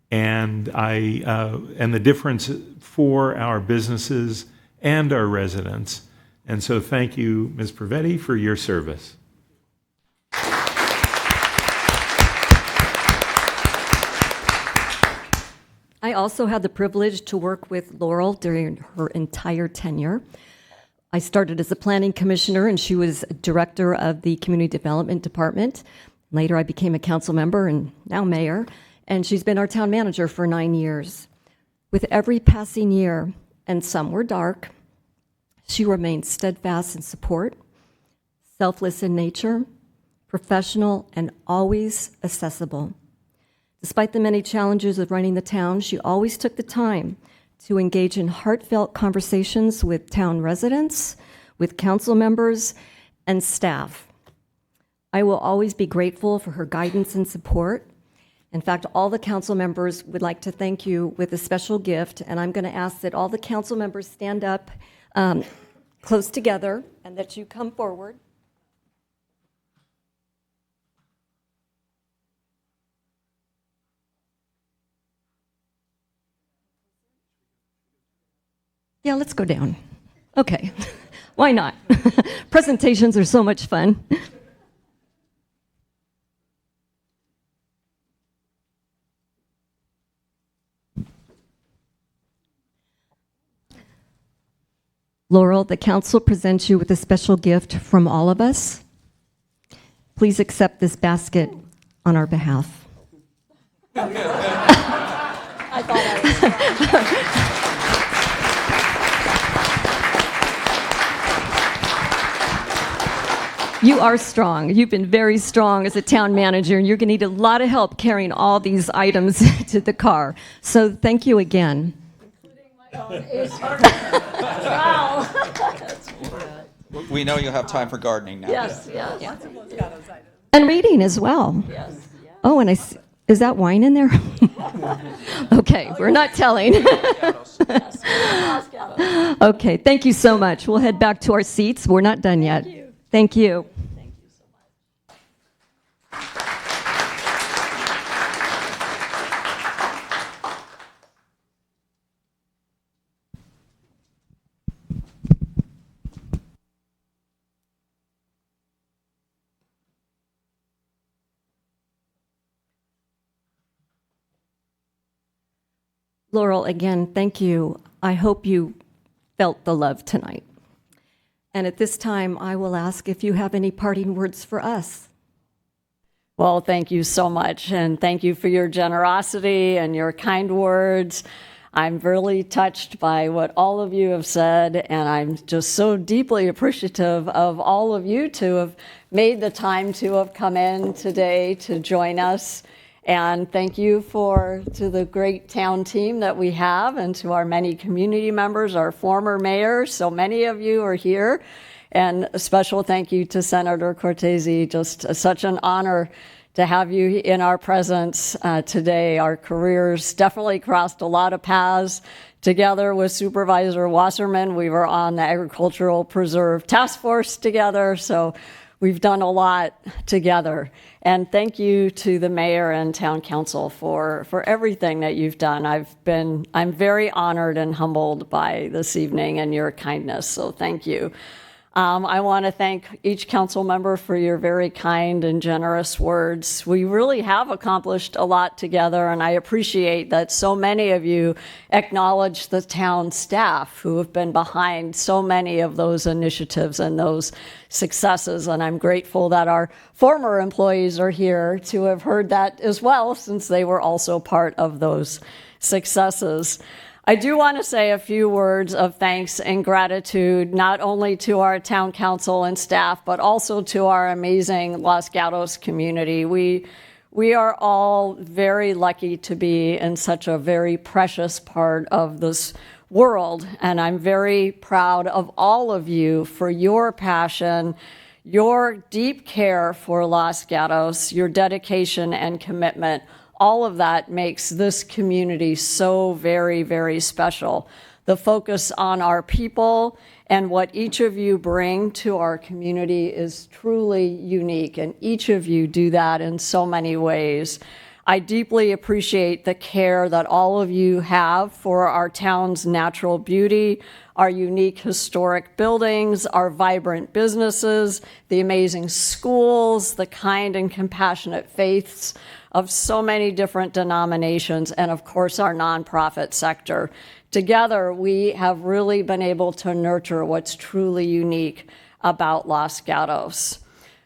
and the difference for our businesses and our residents. And so thank you, Ms. Prevetti, for your service. I also had the privilege to work with Laurel during her entire tenure. I started as a planning commissioner, and she was director of the community development department. Later, I became a council member and now mayor, and she's been our town manager for 9 years. With every passing year, and some were dark, she remained steadfast in support, selfless in nature, professional, and always accessible. Despite the many challenges of running the town, she always took the time to engage in heartfelt conversations with town residents, with council members, and staff. I will always be grateful for her guidance and support, In fact, all the council members would like to thank you with a special gift, and I'm going to ask that all the council members stand up close together and that you come forward. Yeah, let's go down. Okay, why not? Presentations are so much fun. Laurel, the council presents you with a special gift from all of us. Please accept this basket on our behalf. I thought I was You are strong. You've been very strong as a town manager, and you're going to need a lot of help carrying all these items to the car. So thank you again. Wow. We know you'll have time for gardening now. Yes, yes. Yeah. And reading as well. Yes. Oh, and is that wine in there? Okay, we're not telling. Okay, thank you so much. We'll head back to our seats. We're not done yet. Thank you. Thank you so much. Laurel, again, thank you. I hope you felt the love tonight. And at this time, I will ask if you have any parting words for us. Well, thank you so much, and thank you for your generosity and your kind words. I'm really touched by what all of you have said, and I'm just so deeply appreciative of all of you to have made the time to have come in today to join us. And thank you to the great town team that we have, and to our many community members, our former mayors. So many of you are here. And a special thank you to Senator Cortese. Just such an honor to have you in our presence today. Our careers definitely crossed a lot of paths. Together with Supervisor Wasserman, we were on the Agricultural Preserve Task Force together. So we've done a lot together. And thank you to the mayor and town council for everything that you've done. I'm very honored and humbled by this evening and your kindness, so thank you. I want to thank each council member for your very kind and generous words. We really have accomplished a lot together, and I appreciate that so many of you acknowledge the town staff who have been behind so many of those initiatives and those successes. And I'm grateful that our former employees are here to have heard that as well, since they were also part of those successes. I do want to say a few words of thanks and gratitude, not only to our town council and staff, but also to our amazing Los Gatos community. We are all very lucky to be in such a very precious part of this world, and I'm very proud of all of you for your passion, your deep care for Los Gatos, your dedication and commitment. All of that makes this community so very, very special. The focus on our people and what each of you bring to our community is truly unique, and each of you do that in so many ways. I deeply appreciate the care that all of you have for our town's natural beauty, our unique historic buildings, our vibrant businesses, the amazing schools, the kind and compassionate faiths of so many different denominations, and of course our nonprofit sector. Together, we have really been able to nurture what's truly unique about Los Gatos.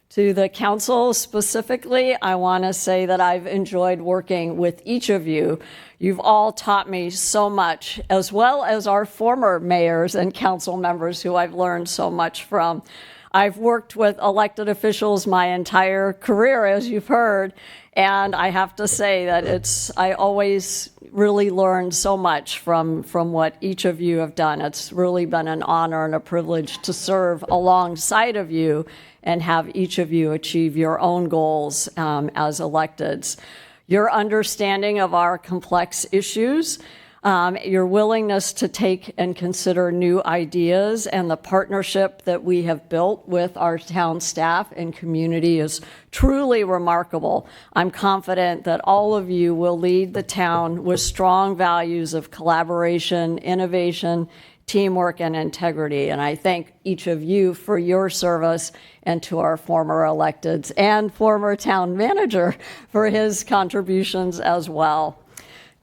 To the council specifically, I want to say that I've enjoyed working with each of you. You've all taught me so much, as well as our former mayors and council members who I've learned so much from. I've worked with elected officials my entire career, as you've heard, and I have to say that I always really learned so much from what each of you have done. It's really been an honor and a privilege to serve alongside of you and have each of you achieve your own goals as electeds. your understanding of our complex issues, your willingness to take and consider new ideas, and the partnership that we have built with our town staff and community is truly remarkable. I'm confident that all of you will lead the town with strong values of collaboration, innovation, teamwork, and integrity. And I thank each of you for your service, and to our former electeds and former town manager for his contributions as well.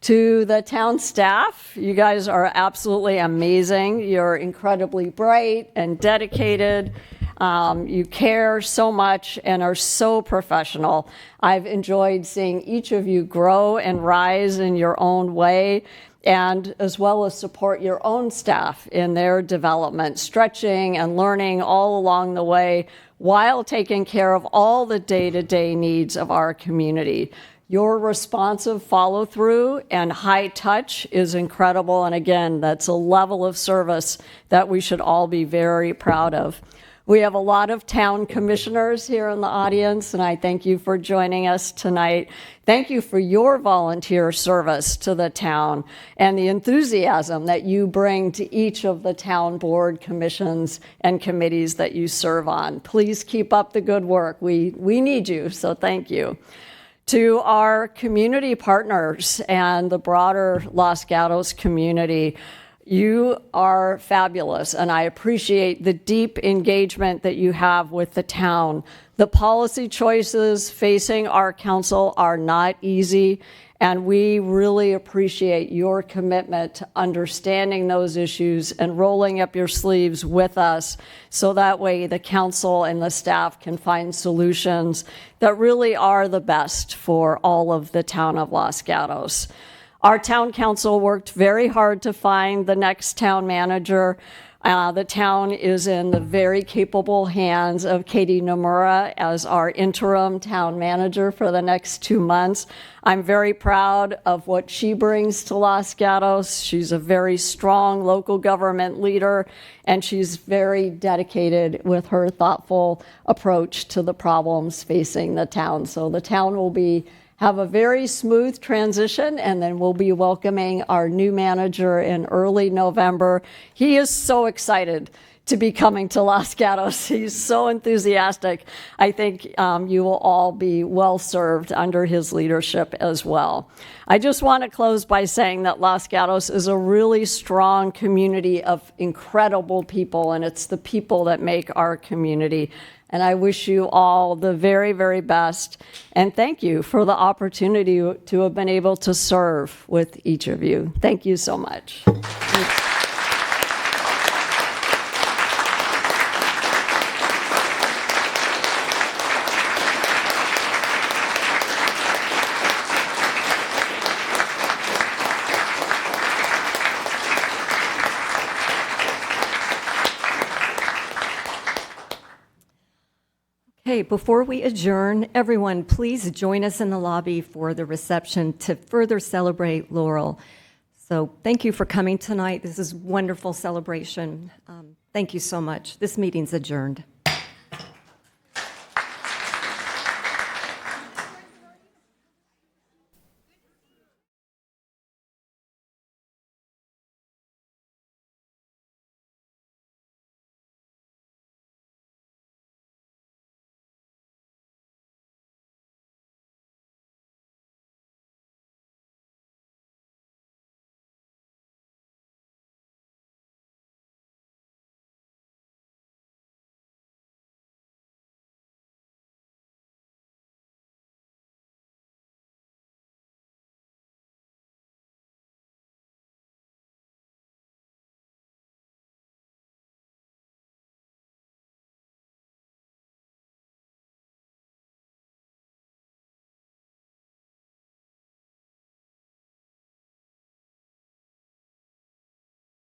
To the town staff, you guys are absolutely amazing. You're incredibly bright and dedicated. You care so much and are so professional. I've enjoyed seeing each of you grow and rise in your own way, and as well as support your own staff in their development, stretching and learning all along the way while taking care of all the day-to-day needs of our community. Your responsive follow-through and high touch is incredible, and again, that's a level of service that we should all be very proud of. We have a lot of town commissioners here in the audience, and I thank you for joining us tonight. Thank you for your volunteer service to the town and the enthusiasm that you bring to each of the town board commissions and committees that you serve on. Please keep up the good work. We need you, so thank you. To our community partners and the broader Los Gatos community, you are fabulous, and I appreciate the deep engagement that you have with the town. The policy choices facing our council are not easy, and we really appreciate your commitment to understanding those issues and rolling up your sleeves with us, so that way the council and the staff can find solutions that really are the best for all of the town of Los Gatos. Our town council worked very hard to find the next town manager. The town is in the very capable hands of Katie Nomura as our interim town manager for the next 2 months. I'm very proud of what she brings to Los Gatos. She's a very strong local government leader, and she's very dedicated with her thoughtful approach to the problems facing the town. So the town will have a very smooth transition, and then we'll be welcoming our new manager in early November. He is so excited to be coming to Los Gatos. He's so enthusiastic. I think you will all be well served under his leadership as well. I just want to close by saying that Los Gatos is a really strong community of incredible people, and it's the people that make our community. And I wish you all the very, very best. And thank you for the opportunity to have been able to serve with each of you. Thank you so much. Okay, before we adjourn, everyone, please join us in the lobby for the reception to further celebrate Laurel. So thank you for coming tonight. This is a wonderful celebration. Thank you so much. This meeting's adjourned.